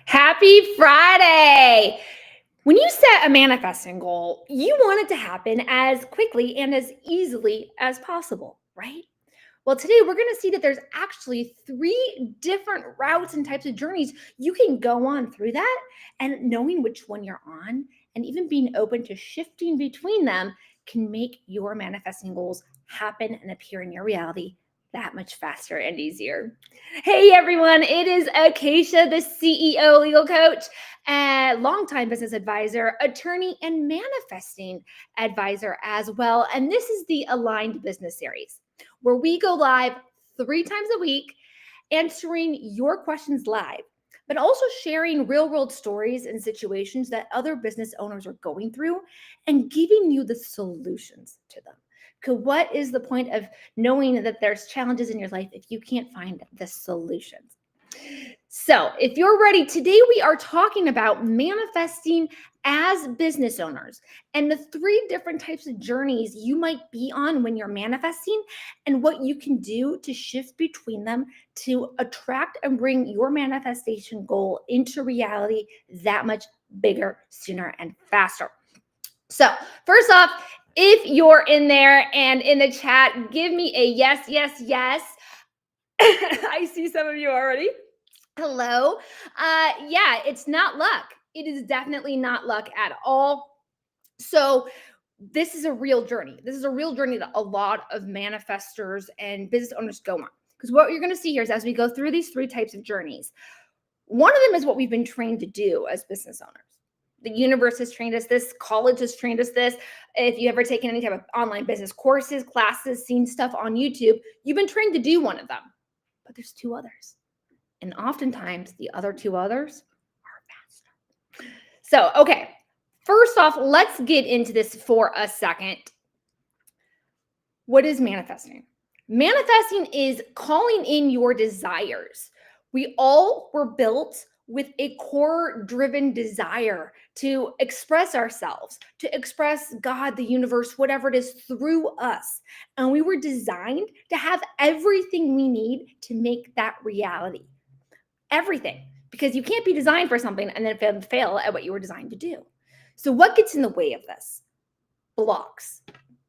Happy Friday! When you set a manifesting goal, you want it to happen as quickly and as easily as possible, right? Well, today we're going to see that there's actually three different routes and types of journeys you can go on through that. And knowing which one you're on and even being open to shifting between them can make your manifesting goals happen and appear in your reality that much faster and easier. Hey everyone, it is Acacia, the CEO legal coach, and longtime business advisor, attorney, and manifesting advisor as well. And this is the Aligned Business Series, where we go live 3 times a week, answering your questions live, but also sharing real world stories and situations that other business owners are going through and giving you the solutions to them. Because what is the point of knowing that there's challenges in your life if you can't find the solutions? So, if you're ready, today we are talking about manifesting as business owners and the 3 different types of journeys you might be on when you're manifesting and what you can do to shift between them to attract and bring your manifestation goal into reality that much bigger, sooner, and faster. So, first off, if you're in there and in the chat, give me a yes, yes, yes. I see some of you already. Hello. Yeah, it's not luck. It is definitely not luck at all. So, this is a real journey. This is a real journey that a lot of manifestors and business owners go on. Because what you're going to see here is as we go through these 3 types of journeys, one of them is what we've been trained to do as business owners. The universe has trained us this, college has trained us this. If you ever taken any type of online business courses, classes, seen stuff on YouTube, you've been trained to do one of them. But there's 2 others. And oftentimes the other 2 others are faster. So, okay, first off, let's get into this for a second. What is manifesting? Manifesting is calling in your desires. We all were built with a core-driven desire to express ourselves, to express God, the universe, whatever it is through us. And we were designed to have everything we need to make that reality. Everything. Because you can't be designed for something and then fail at what you were designed to do. So what gets in the way of this? Blocks.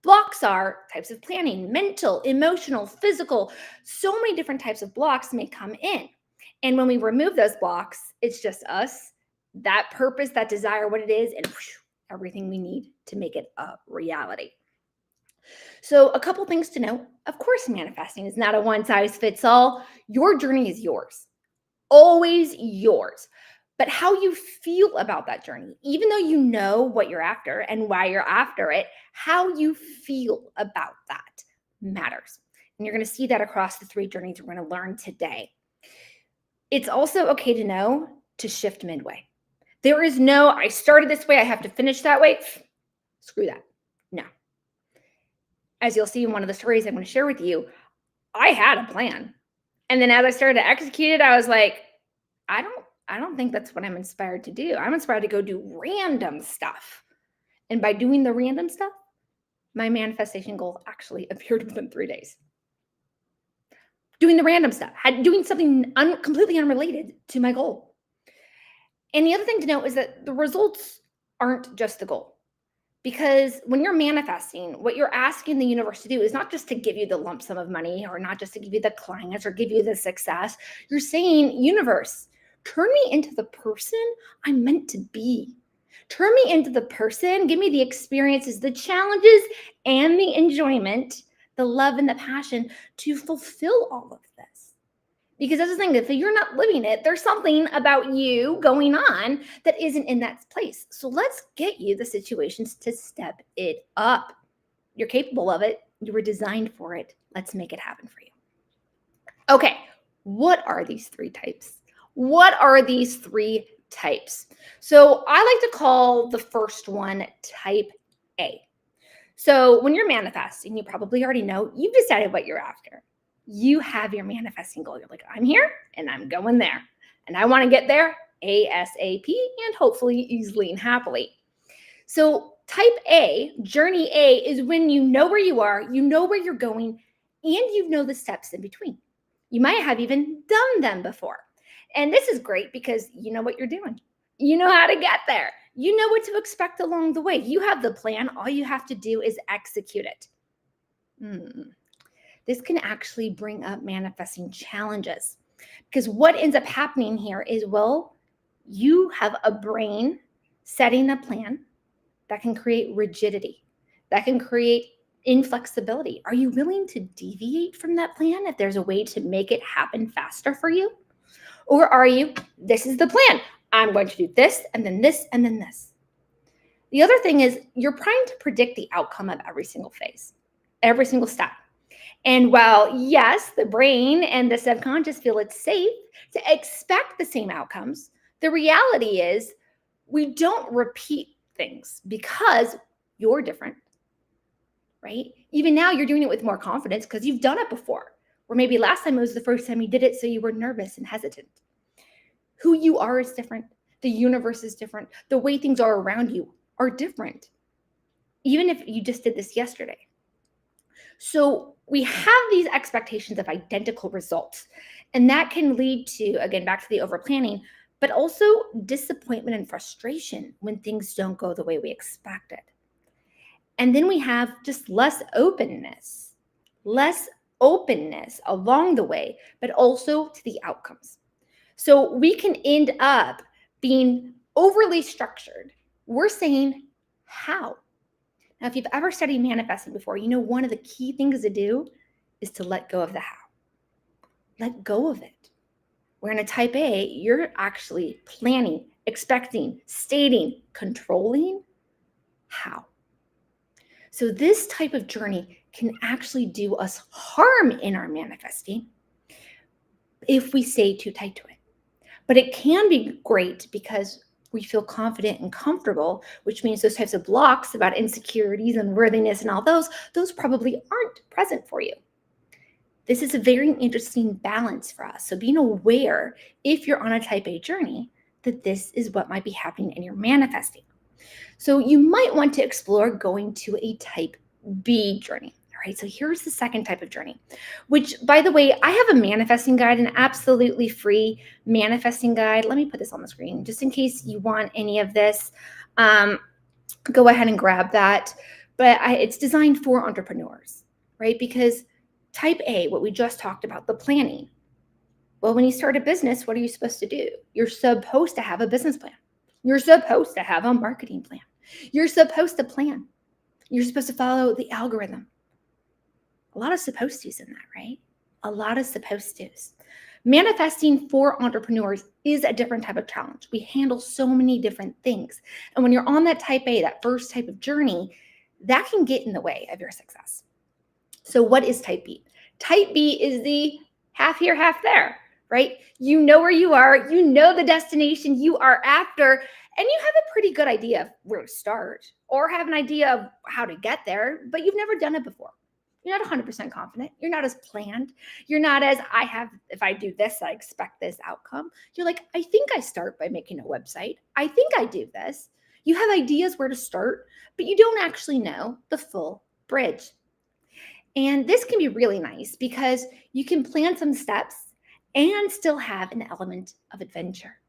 Blocks are types of planning, mental, emotional, physical. So many different types of blocks may come in. And when we remove those blocks, it's just us, that purpose, that desire, what it is, and everything we need to make it a reality. So a couple things to know. Of course, manifesting is not a one size fits all. Your journey is yours, always yours. But how you feel about that journey, even though you know what you're after and why you're after it, how you feel about that matters. And you're going to see that across the 3 journeys we're going to learn today. It's also okay to know to shift midway. There is no, I started this way, I have to finish that way. Screw that. No. As you'll see in one of the stories I'm going to share with you, I had a plan. And then as I started to execute it, I was like, I don't think that's what I'm inspired to do. I'm inspired to go do random stuff. And by doing the random stuff, my manifestation goal actually appeared within 3 days. Doing the random stuff, doing something completely unrelated to my goal. And the other thing to note is that the results aren't just the goal. Because when you're manifesting, what you're asking the universe to do is not just to give you the lump sum of money or not just to give you the clients or give you the success. You're saying, universe, turn me into the person I'm meant to be. Turn me into the person, give me the experiences, the challenges, and the enjoyment, the love and the passion to fulfill all of this. Because that's the thing, if you're not living it, there's something about you going on that isn't in that place. So let's get you the situations to step it up. You're capable of it. You were designed for it. Let's make it happen for you. Okay, what are these 3 types? What are these 3 types? So I like to call the first one type A. So when you're manifesting, you probably already know, you've decided what you're after. You have your manifesting goal. You're like, I'm here and I'm going there. And I want to get there ASAP and hopefully easily and happily. So type A, journey A, is when you know where you are, you know where you're going, and you know the steps in between. You might have even done them before. And this is great because you know what you're doing. You know how to get there. You know what to expect along the way. You have the plan. All you have to do is execute it. This can actually bring up manifesting challenges because what ends up happening here is, well, you have a brain setting a plan that can create rigidity, that can create inflexibility. Are you willing to deviate from that plan if there's a way to make it happen faster for you? Or are you, this is the plan. I'm going to do this and then this and then this. The other thing is you're trying to predict the outcome of every single phase, every single step. And while, yes, the brain and the subconscious feel it's safe to expect the same outcomes, the reality is we don't repeat things because you're different, right? Even now, you're doing it with more confidence because you've done it before. Or maybe last time it was the first time you did it, so you were nervous and hesitant. Who you are is different. The universe is different. The way things are around you are different, even if you just did this yesterday. So we have these expectations of identical results, and that can lead to, again, back to the over planning, but also disappointment and frustration when things don't go the way we expected. And then we have just less openness along the way, but also to the outcomes. So we can end up being overly structured. We're saying how. Now, if you've ever studied manifesting before, you know one of the key things to do is to let go of the how. Let go of it. Where in a type A, you're actually planning, expecting, stating, controlling how. So this type of journey can actually do us harm in our manifesting if we stay too tight to it. But it can be great because we feel confident and comfortable, which means those types of blocks about insecurities and worthiness and all those probably aren't present for you. This is a very interesting balance for us. So being aware, if you're on a type A journey, that this is what might be happening in your manifesting. So you might want to explore going to a type B journey. All right, so here's the second type of journey, which, by the way, I have a manifesting guide, an absolutely free manifesting guide. Let me put this on the screen just in case you want any of this. Go ahead and grab that. But it's designed for entrepreneurs, right? Because type A, what we just talked about, the planning. Well, when you start a business, what are you supposed to do? You're supposed to have a business plan. You're supposed to have a marketing plan. You're supposed to plan. You're supposed to follow the algorithm. A lot of supposed to's in that, right? A lot of supposed to's. Manifesting for entrepreneurs is a different type of challenge. We handle so many different things. And when you're on that type A, that first type of journey, that can get in the way of your success. So what is type B? Type B is the half here, half there, right? You know where you are, you know the destination you are after, and you have a pretty good idea of where to start or have an idea of how to get there, but you've never done it before. You're not 100% confident. You're not as planned. You're not as, if I do this, I expect this outcome. You're like, I think I start by making a website. I think I do this. You have ideas where to start, but you don't actually know the full bridge. And this can be really nice because you can plan some steps and still have an element of adventure.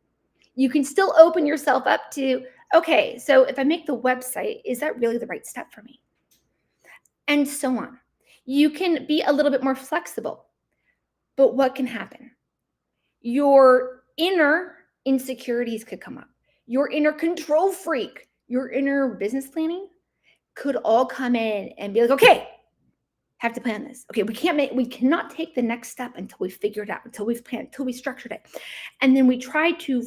You can still open yourself up to, okay, so if I make the website, is that really the right step for me? And so on. You can be a little bit more flexible. But what can happen? Your inner insecurities could come up. Your inner control freak, your inner business planning could all come in and be like, okay, have to plan this. Okay, we cannot take the next step until we figure it out, until we've planned, until we structured it. And then we try to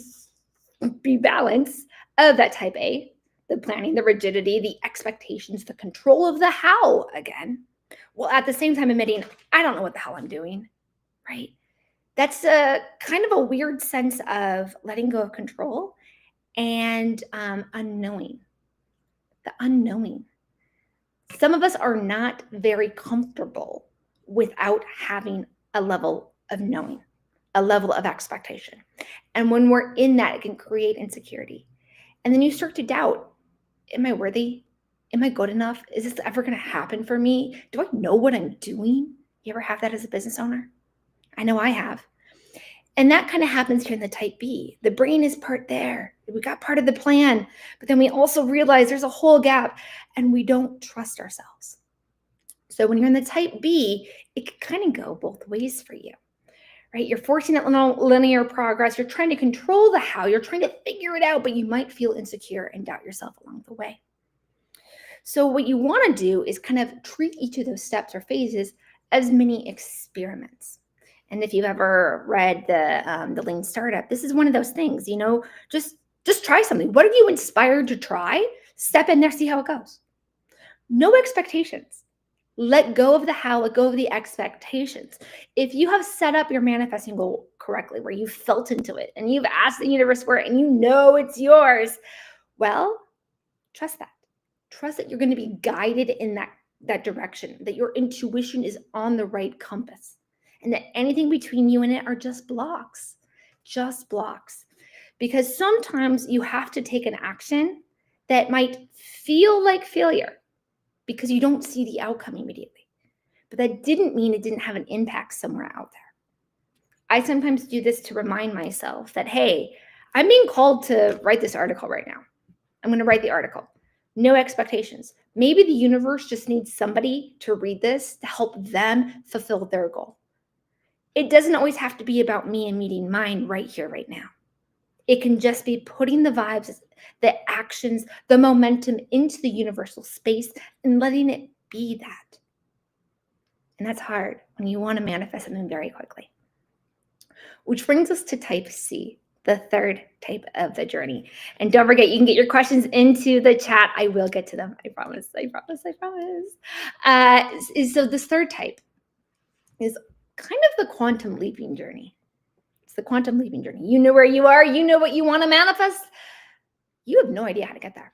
be balanced of that type A, the planning, the rigidity, the expectations, the control of the how again. Well, at the same time admitting, I don't know what the hell I'm doing, right? That's a kind of a weird sense of letting go of control and unknowing, the unknowing. Some of us are not very comfortable without having a level of knowing, a level of expectation. And when we're in that, it can create insecurity. And then you start to doubt, am I worthy? Am I good enough? Is this ever going to happen for me? Do I know what I'm doing? You ever have that as a business owner? I know I have. And that kind of happens here in the type B. The brain is part there. We got part of the plan, but then we also realize there's a whole gap and we don't trust ourselves. So when you're in the type B, it can kind of go both ways for you, right? You're forcing that linear progress. You're trying to control the how. You're trying to figure it out, but you might feel insecure and doubt yourself along the way. So what you want to do is kind of treat each of those steps or phases as mini experiments. And if you've ever read the Lean Startup, this is one of those things. Just try something. What are you inspired to try? Step in there, see how it goes. No expectations. Let go of the how, let go of the expectations. If you have set up your manifesting goal correctly, where you felt into it and you've asked the universe for it and you know it's yours, well, trust that. Trust that you're going to be guided in that direction, that your intuition is on the right compass, and that anything between you and it are just blocks. Because sometimes you have to take an action that might feel like failure because you don't see the outcome immediately. But that didn't mean it didn't have an impact somewhere out there. I sometimes do this to remind myself that, hey, I'm being called to write this article right now. I'm going to write the article. No expectations. Maybe the universe just needs somebody to read this to help them fulfill their goal. It doesn't always have to be about me and meeting mine right here, right now. It can just be putting the vibes, the actions, the momentum into the universal space and letting it be that. And that's hard when you want to manifest something very quickly. Which brings us to type C, the third type of the journey. And don't forget, you can get your questions into the chat. I will get to them. I promise. So this third type is kind of the quantum leaping journey. It's the quantum leaping journey. You know where you are. You know what you want to manifest. You have no idea how to get there.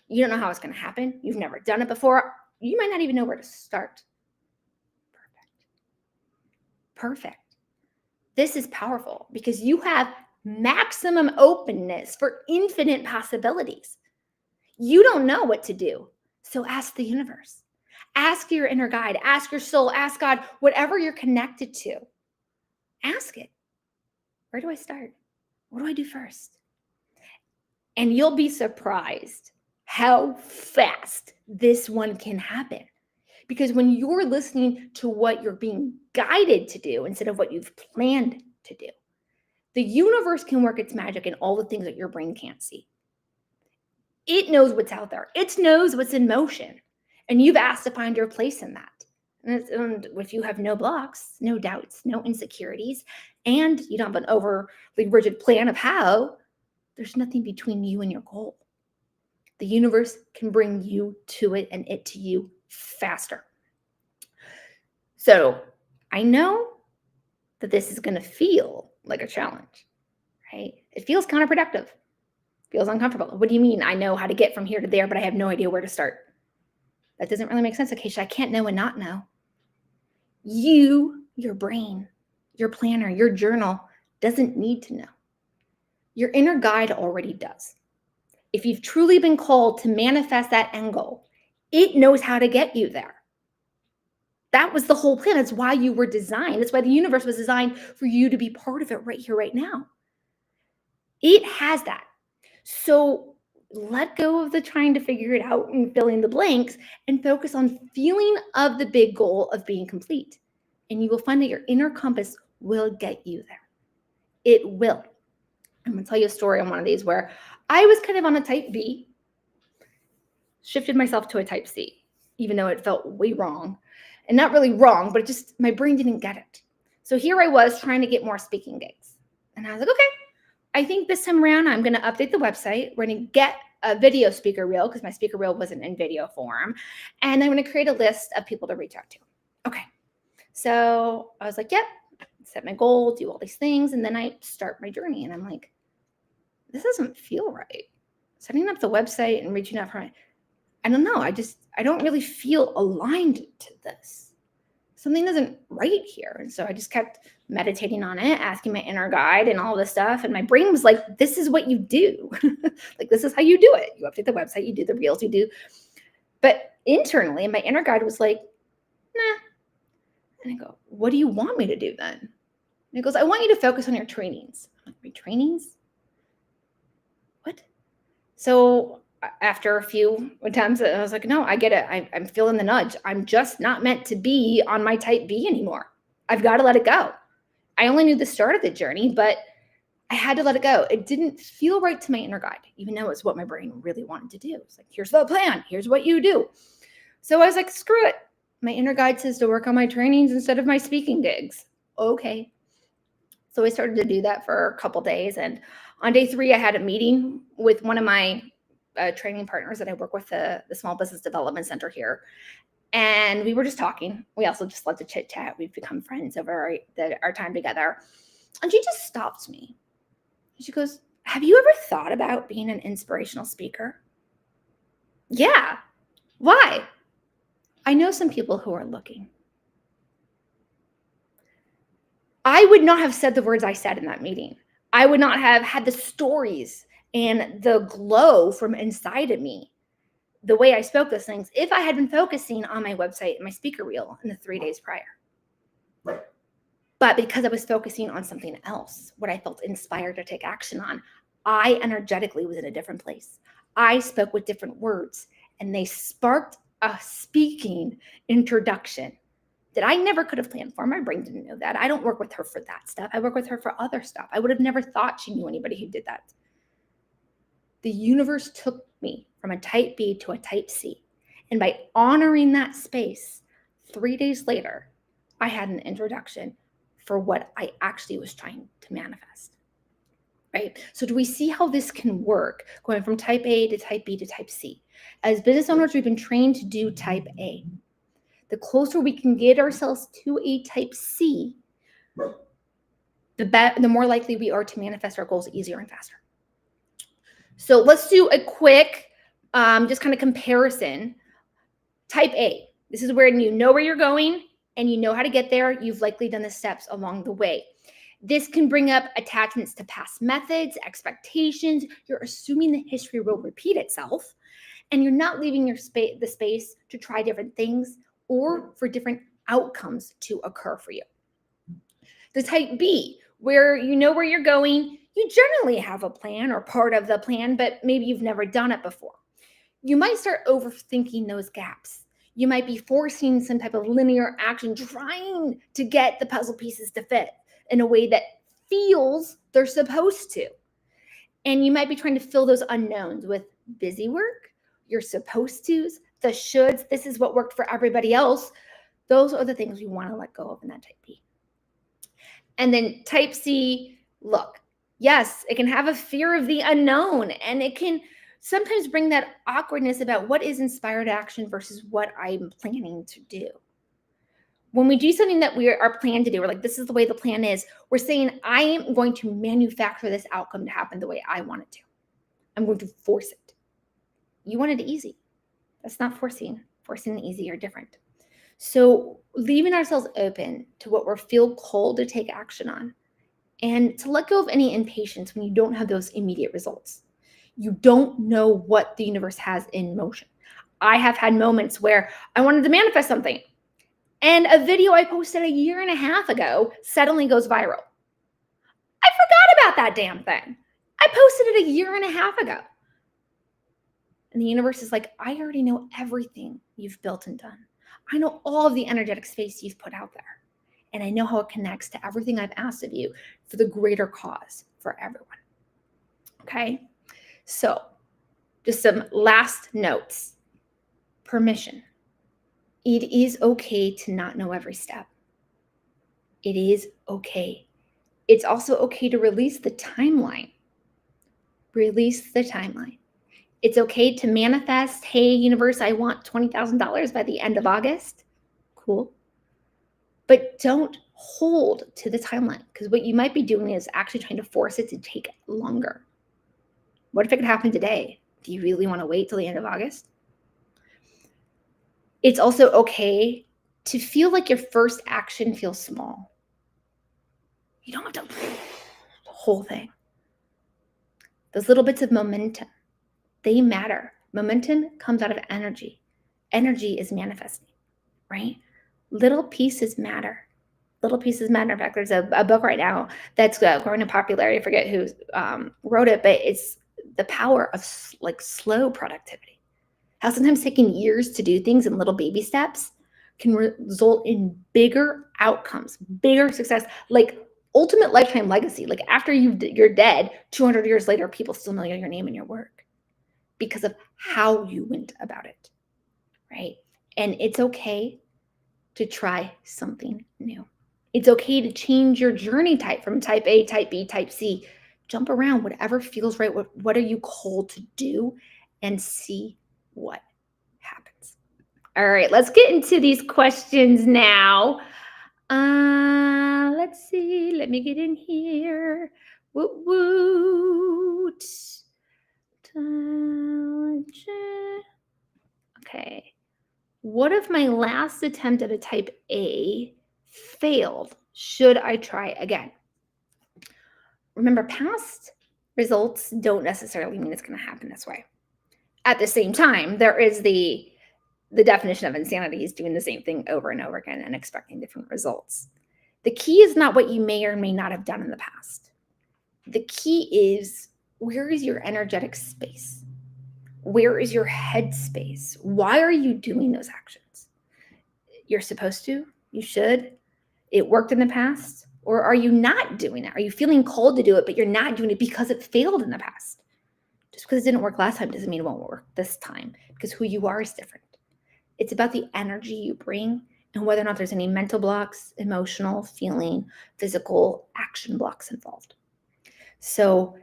You don't know how it's going to happen. You've never done it before. You might not even know where to start. Perfect. This is powerful because you have maximum openness for infinite possibilities. You don't know what to do. So ask the universe. Ask your inner guide. Ask your soul. Ask God. Whatever you're connected to. Ask it. Where do I start? What do I do first? And you'll be surprised how fast this one can happen. Because when you're listening to what you're being guided to do instead of what you've planned to do, the universe can work its magic in all the things that your brain can't see. It knows what's out there. It knows what's in motion. And you've asked to find your place in that. And if you have no blocks, no doubts, no insecurities, and you don't have an overly rigid plan of how, there's nothing between you and your goal. The universe can bring you to it and it to you faster. So I know that this is going to feel like a challenge, right? It feels counterproductive, feels uncomfortable. What do you mean? I know how to get from here to there, but I have no idea where to start. That doesn't really make sense, Acacia. I can't know and not know. You, your brain, your planner, your journal doesn't need to know. Your inner guide already does. If you've truly been called to manifest that end goal, it knows how to get you there. That was the whole plan. That's why you were designed. That's why the universe was designed for you to be part of it right here, right now. It has that. So let go of the trying to figure it out and fill in the blanks and focus on feeling of the big goal of being complete. And you will find that your inner compass will get you there. It will. I'm going to tell you a story on one of these where I was kind of on a type B, shifted myself to a type C, even though it felt way wrong. And not really wrong, but just my brain didn't get it. So here I was trying to get more speaking gigs. And I was like, okay, I think this time around I'm going to update the website. We're going to get a video speaker reel because my speaker reel wasn't in video form. And I'm going to create a list of people to reach out to. Okay. So I was like, yep, set my goal, do all these things. And then I start my journey. And I'm like, this doesn't feel right. Setting up the website and reaching out for my, I don't know. I don't really feel aligned to this. Something isn't right here. And so I just kept meditating on it, asking my inner guide and all this stuff. And my brain was like, this is what you do. Like, this is how you do it. You update the website, you do the reels, you do. But internally, my inner guide was like, nah. And I go, what do you want me to do then? And he goes, I want you to focus on your trainings. I'm like, my trainings? What? So after a few attempts, I was like, no, I get it. I'm feeling the nudge. I'm just not meant to be on my type B anymore. I've got to let it go. I only knew the start of the journey, but I had to let it go. It didn't feel right to my inner guide, even though it's what my brain really wanted to do. It's like, here's the plan. Here's what you do. So I was like, screw it. My inner guide says to work on my trainings instead of my speaking gigs. Okay. So I started to do that for a couple days. And on day 3, I had a meeting with one of my training partners that I work with, the Small Business Development Center here. And we were just talking. We also just love to chit chat. We've become friends over our time together. And she just stopped me. She goes, have you ever thought about being an inspirational speaker? Yeah. Why? I know some people who are looking. I would not have said the words I said in that meeting. I would not have had the stories and the glow from inside of me, the way I spoke those things, if I had been focusing on my website and my speaker reel in the 3 days prior. But because I was focusing on something else, what I felt inspired to take action on, I energetically was in a different place. I spoke with different words, and they sparked a speaking introduction that I never could have planned for. My brain didn't know that. I don't work with her for that stuff. I work with her for other stuff. I would have never thought she knew anybody who did that. The universe took me from a type B to a type C. And by honoring that space, 3 days later, I had an introduction for what I actually was trying to manifest. Right? So do we see how this can work, going from type A to type B to type C? As business owners, we've been trained to do type A. The closer we can get ourselves to a type C, the more likely we are to manifest our goals easier and faster. So let's do a quick, just kind of comparison. Type A, this is where you know where you're going and you know how to get there. You've likely done the steps along the way. This can bring up attachments to past methods, expectations. You're assuming the history will repeat itself, and you're not leaving the space to try different things or for different outcomes to occur for you. The type B, where you know where you're going, you generally have a plan or part of the plan, but maybe you've never done it before. You might start overthinking those gaps. You might be forcing some type of linear action, trying to get the puzzle pieces to fit in a way that feels they're supposed to. And you might be trying to fill those unknowns with busy work, your supposed tos, the shoulds. This is what worked for everybody else. Those are the things we want to let go of in that type B. And then type C, look, yes, it can have a fear of the unknown, and it can sometimes bring that awkwardness about what is inspired action versus what I'm planning to do. When we do something that we are planned to do, we're like, this is the way the plan is. We're saying, I am going to manufacture this outcome to happen the way I want it to. I'm going to force it. You want it easy. That's not forcing. Forcing and easy are different. So leaving ourselves open to what we feel called to take action on, and to let go of any impatience when you don't have those immediate results. You don't know what the universe has in motion. I have had moments where I wanted to manifest something, and a video I posted a year and a half ago suddenly goes viral. I forgot about that damn thing. I posted it a year and a half ago. And the universe is like, I already know everything you've built and done. I know all of the energetic space you've put out there. And I know how it connects to everything I've asked of you for the greater cause for everyone. Okay? So, just some last notes. Permission. It is okay to not know every step. It is okay. It's also okay to release the timeline. Release the timeline. It's okay to manifest, hey, universe, I want $20,000 by the end of August. Cool. But don't hold to the timeline, because what you might be doing is actually trying to force it to take longer. What if it could happen today? Do you really want to wait till the end of August? It's also okay to feel like your first action feels small. You don't have to the whole thing. Those little bits of momentum, they matter. Momentum comes out of energy. Energy is manifesting, right? Little pieces matter. Little Pieces Matter. In fact, there's a book right now that's growing in popularity. I forget who wrote it, but it's the power of like slow productivity. How sometimes taking years to do things in little baby steps can result in bigger outcomes, bigger success, like ultimate lifetime legacy. Like after you're dead, 200 years later, people still know your name and your work because of how you went about it, right? And it's okay to try something new. It's okay to change your journey type from type A, type B, type C. Jump around, whatever feels right. What are you called to do? And see what happens. All right, let's get into these questions now. Let's see. Let me get in here. Woot woot. Okay. What if my last attempt at a type A failed? Should I try again? Remember, past results don't necessarily mean it's going to happen this way. At the same time, there is the definition of insanity is doing the same thing over and over again and expecting different results. The key is not what you may or may not have done in the past. The key is, where is your energetic space? Where is your head space? Why are you doing those actions? You're supposed to, you should, it worked in the past, or are you not doing it? Are you feeling called to do it, but you're not doing it because it failed in the past? Just because it didn't work last time doesn't mean it won't work this time, because who you are is different. It's about the energy you bring and whether or not there's any mental blocks, emotional, feeling, physical, action blocks involved. So,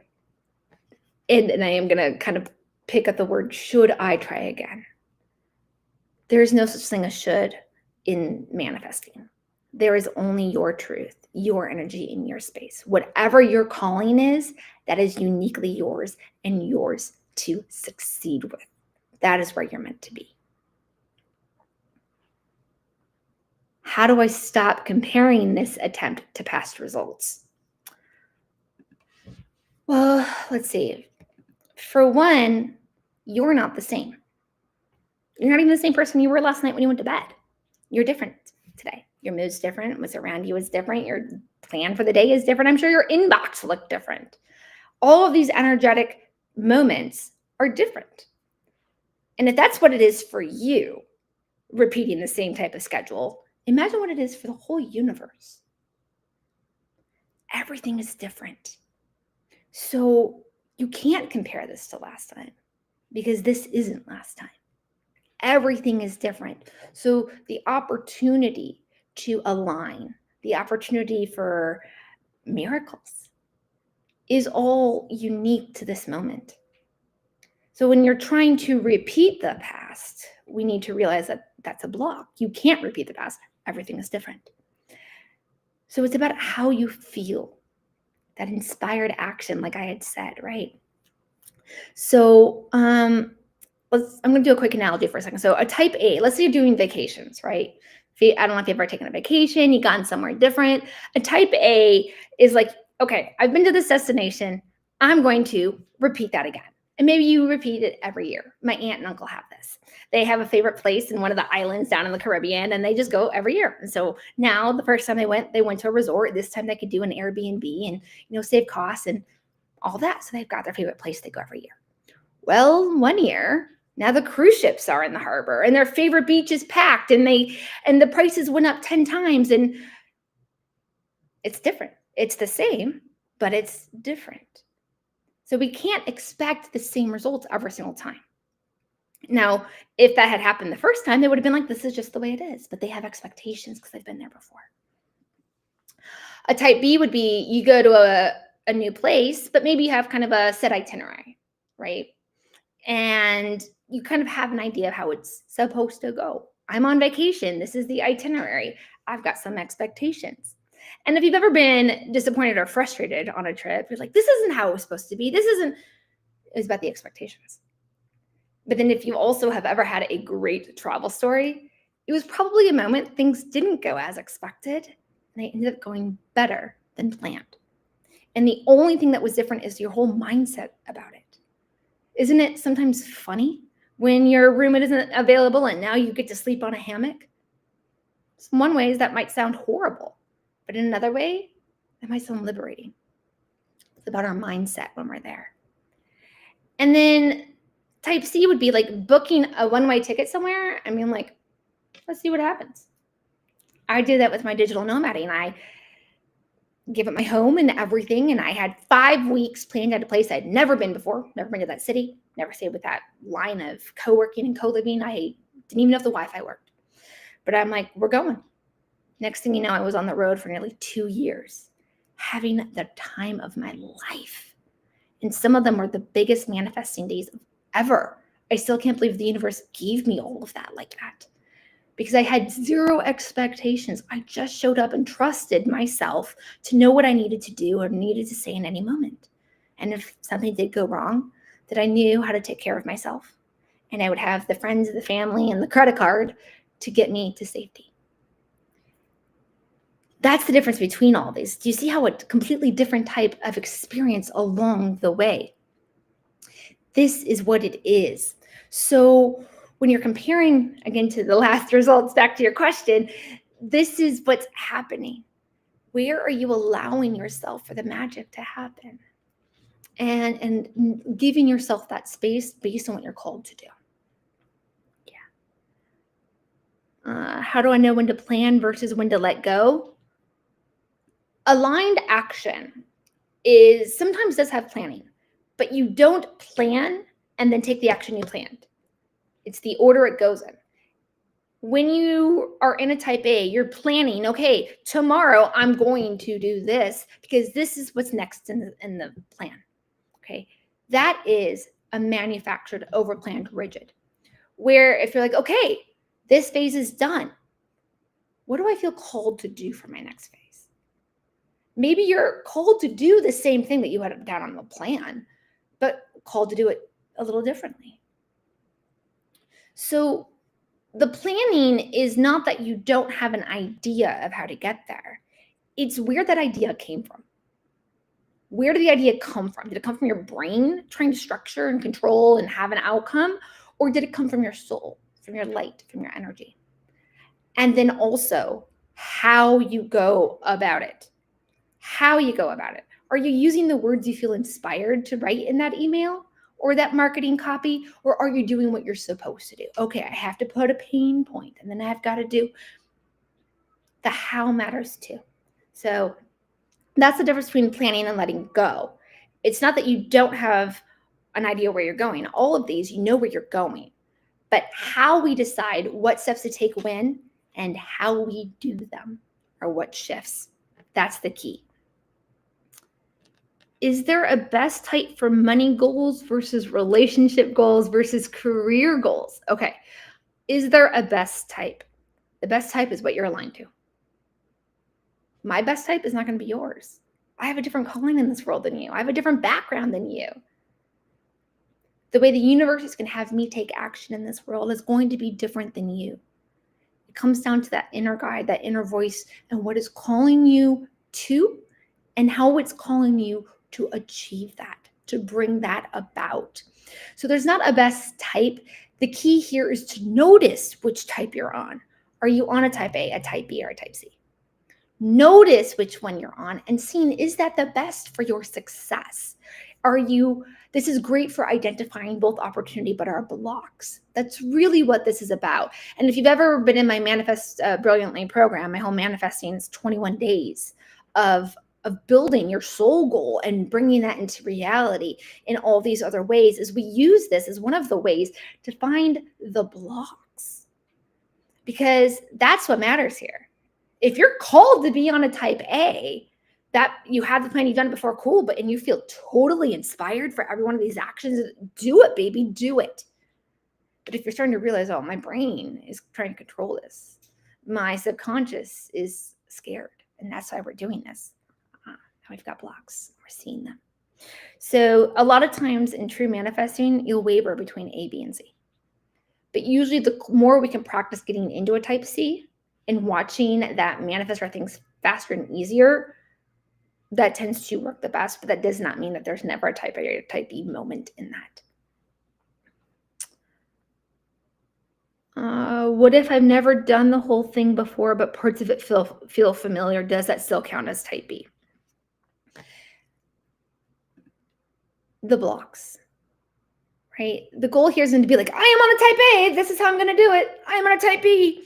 and I am going to kind of pick up the word, should I try again? There is no such thing as should in manifesting. There is only your truth, your energy in your space. Whatever your calling is, that is uniquely yours and yours to succeed with. That is where you're meant to be. How do I stop comparing this attempt to past results? Well, let's see. For one, you're not the same. You're not even the same person you were last night when you went to bed. You're different today. Your mood's different. What's around you is different. Your plan for the day is different. I'm sure your inbox looked different. All of these energetic moments are different. And if that's what it is for you, repeating the same type of schedule, imagine what it is for the whole universe. Everything is different. So you can't compare this to last time because this isn't last time. Everything is different. So the opportunity to align, the opportunity for miracles is all unique to this moment. So when you're trying to repeat the past, we need to realize that that's a block. You can't repeat the past. Everything is different. So it's about how you feel, that inspired action, like I had said, right? So I'm going to do a quick analogy for a second. So a type A, let's say you're doing vacations, right? I don't know if you've ever taken a vacation, you've gone somewhere different. A type A is like, okay, I've been to this destination. I'm going to repeat that again. And maybe you repeat it every year. My aunt and uncle have this. They have a favorite place in one of the islands down in the Caribbean, and they just go every year. And so now the first time they went to a resort. This time they could do an Airbnb and, save costs and all that. So they've got their favorite place they go every year. Well, one year, now the cruise ships are in the harbor and their favorite beach is packed and the prices went up 10 times and it's different. It's the same, but it's different. So we can't expect the same results every single time. Now, if that had happened the first time, they would have been like, this is just the way it is, but they have expectations because they've been there before. A type B would be you go to a new place, but maybe you have kind of a set itinerary, right? And you kind of have an idea of how it's supposed to go. I'm on vacation. This is the itinerary. I've got some expectations. And if you've ever been disappointed or frustrated on a trip, you're like, this isn't how it was supposed to be. It's about the expectations. But then if you also have ever had a great travel story, it was probably a moment things didn't go as expected, and they ended up going better than planned. And the only thing that was different is your whole mindset about it. Isn't it sometimes funny when your room isn't available and now you get to sleep on a hammock? In one ways, that might sound horrible. But in another way, that might sound liberating. It's about our mindset when we're there. And then type C would be like booking a one-way ticket somewhere. I mean, like, let's see what happens. I did that with my digital nomading. I gave up my home and everything, and I had 5 weeks planned at a place I'd never been before, never been to that city, never stayed with that line of co-working and co-living. I didn't even know if the Wi-Fi worked. But I'm like, we're going. Next thing you know, I was on the road for nearly 2 years, having the time of my life. And some of them were the biggest manifesting days ever. I still can't believe the universe gave me all of that like that, because I had zero expectations. I just showed up and trusted myself to know what I needed to do or needed to say in any moment. And if something did go wrong, that I knew how to take care of myself. And I would have the friends, the family, and the credit card to get me to safety. That's the difference between all these. Do you see how a completely different type of experience along the way? This is what it is. So when you're comparing, again, to the last results, back to your question, this is what's happening. Where are you allowing yourself for the magic to happen? And giving yourself that space based on what you're called to do. Yeah. How do I know when to plan versus when to let go? Aligned action is sometimes does have planning, but you don't plan and then take the action you planned. It's the order it goes in. When you are in a type A, you're planning, okay, tomorrow I'm going to do this because this is what's next in the plan. Okay. That is a manufactured, overplanned, rigid. Where if you're like, okay, this phase is done. What do I feel called to do for my next phase? Maybe you're called to do the same thing that you had down on the plan, but called to do it a little differently. So the planning is not that you don't have an idea of how to get there. It's where that idea came from. Where did the idea come from? Did it come from your brain trying to structure and control and have an outcome? Or did it come from your soul, from your light, from your energy? And then also how you go about it. How you go about it. Are you using the words you feel inspired to write in that email or that marketing copy? Or are you doing what you're supposed to do? Okay, I have to put a pain point and then I've got to do the how matters too. So that's the difference between planning and letting go. It's not that you don't have an idea where you're going. All of these, you know where you're going. But how we decide what steps to take when and how we do them are what shifts. That's the key. Is there a best type for money goals versus relationship goals versus career goals? Okay. Is there a best type? The best type is what you're aligned to. My best type is not going to be yours. I have a different calling in this world than you. I have a different background than you. The way the universe is going to have me take action in this world is going to be different than you. It comes down to that inner guide, that inner voice, and what is calling you to and how it's calling you to achieve that, to bring that about. So there's not a best type. The key here is to notice which type you're on. Are you on a type A, a type B, or a type C? Notice which one you're on and seeing, is that the best for your success? This is great for identifying both opportunity but our blocks. That's really what this is about. And if you've ever been in my Manifest Brilliantly program, my whole manifesting is 21 days of building your soul goal and bringing that into reality in all these other ways, is we use this as one of the ways to find the blocks, because that's what matters here. If you're called to be on a type A, that you have the plan, you've done it before, cool, and you feel totally inspired for every one of these actions, do it, baby, do it. But if you're starting to realize, oh, my brain is trying to control this, my subconscious is scared, and that's why we're doing this. We've got blocks. We're seeing them. So a lot of times in true manifesting, you'll waver between A, B, and C. But usually the more we can practice getting into a type C and watching that manifest our things faster and easier, that tends to work the best. But that does not mean that there's never a type A or type B moment in that. What if I've never done the whole thing before, but parts of it feel familiar? Does that still count as type B? The blocks, right? The goal here isn't to be like, I am on a type A. This is how I'm going to do it. I am on a type B.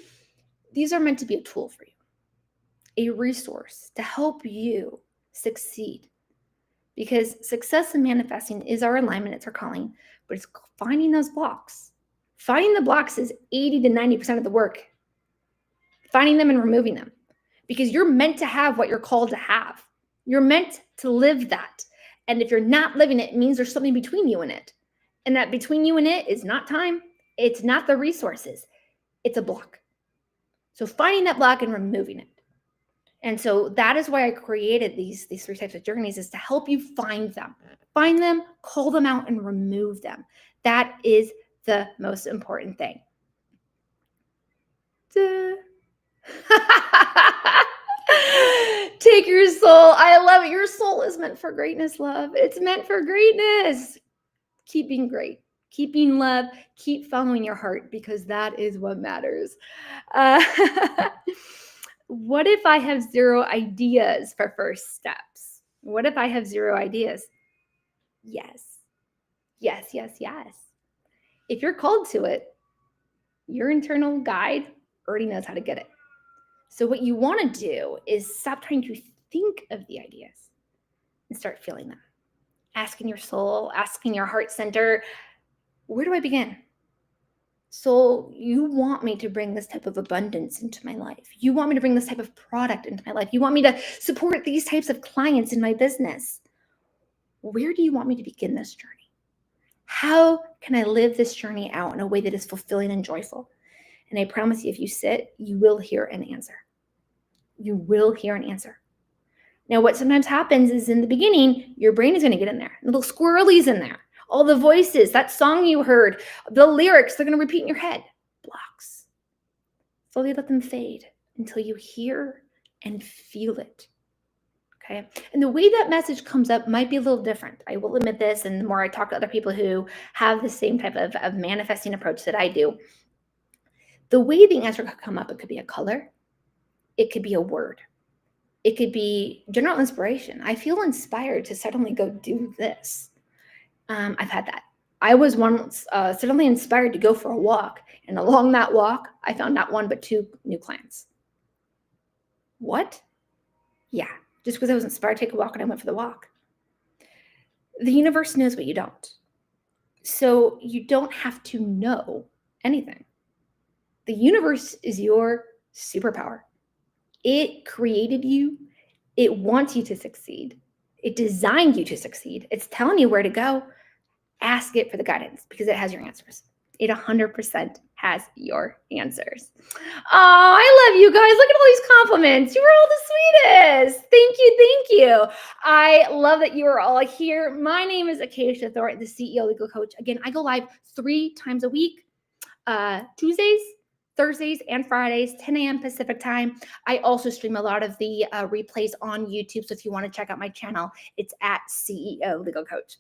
These are meant to be a tool for you, a resource to help you succeed. Because success in manifesting is our alignment, it's our calling, but it's finding those blocks. Finding the blocks is 80 to 90% of the work. Finding them and removing them. Because you're meant to have what you're called to have. You're meant to live that. And if you're not living it, it means there's something between you and it. And that between you and it is not time. It's not the resources. It's a block. So finding that block and removing it. And so that is why I created these three types of journeys, is to help you find them. Find them, call them out, and remove them. That is the most important thing. Take your soul. I love it. Your soul is meant for greatness, love. It's meant for greatness. Keep being great. Keep being love. Keep following your heart, because that is what matters. What if I have zero ideas for first steps? What if I have zero ideas? Yes. Yes, yes, yes. If you're called to it, your internal guide already knows how to get it. So what you want to do is stop trying to think of the ideas and start feeling them. Asking your soul, asking your heart center, where do I begin? Soul, you want me to bring this type of abundance into my life. You want me to bring this type of product into my life. You want me to support these types of clients in my business. Where do you want me to begin this journey? How can I live this journey out in a way that is fulfilling and joyful? And I promise you, if you sit, you will hear an answer. You will hear an answer. Now, what sometimes happens is in the beginning, your brain is going to get in there. Little squirrelies in there. All the voices, that song you heard, the lyrics, they're going to repeat in your head. Blocks. Slowly let them fade until you hear and feel it. Okay. And the way that message comes up might be a little different. I will admit this. And the more I talk to other people who have the same type of manifesting approach that I do, the way the answer could come up, it could be a color. It could be a word. It could be general inspiration. I feel inspired to suddenly go do this. I've had that. I was once suddenly inspired to go for a walk. And along that walk, I found not one, but 2 new clients. What? Yeah. Just because I was inspired to take a walk and I went for the walk. The universe knows what you don't. So you don't have to know anything. The universe is your superpower. It created you. It wants you to succeed. It designed you to succeed. It's telling you where to go. Ask it for the guidance, because it has your answers. It 100% has your answers. Oh, I love you guys. Look at all these compliments. You were all the sweetest. Thank you. Thank you. I love that you are all here. My name is Acacia Thornton, the CEO Legal Coach. Again, I go live 3 times a week, Tuesdays, Thursdays, and Fridays, 10 a.m. Pacific time. I also stream a lot of the replays on YouTube. So if you want to check out my channel, it's at CEO Legal Coach.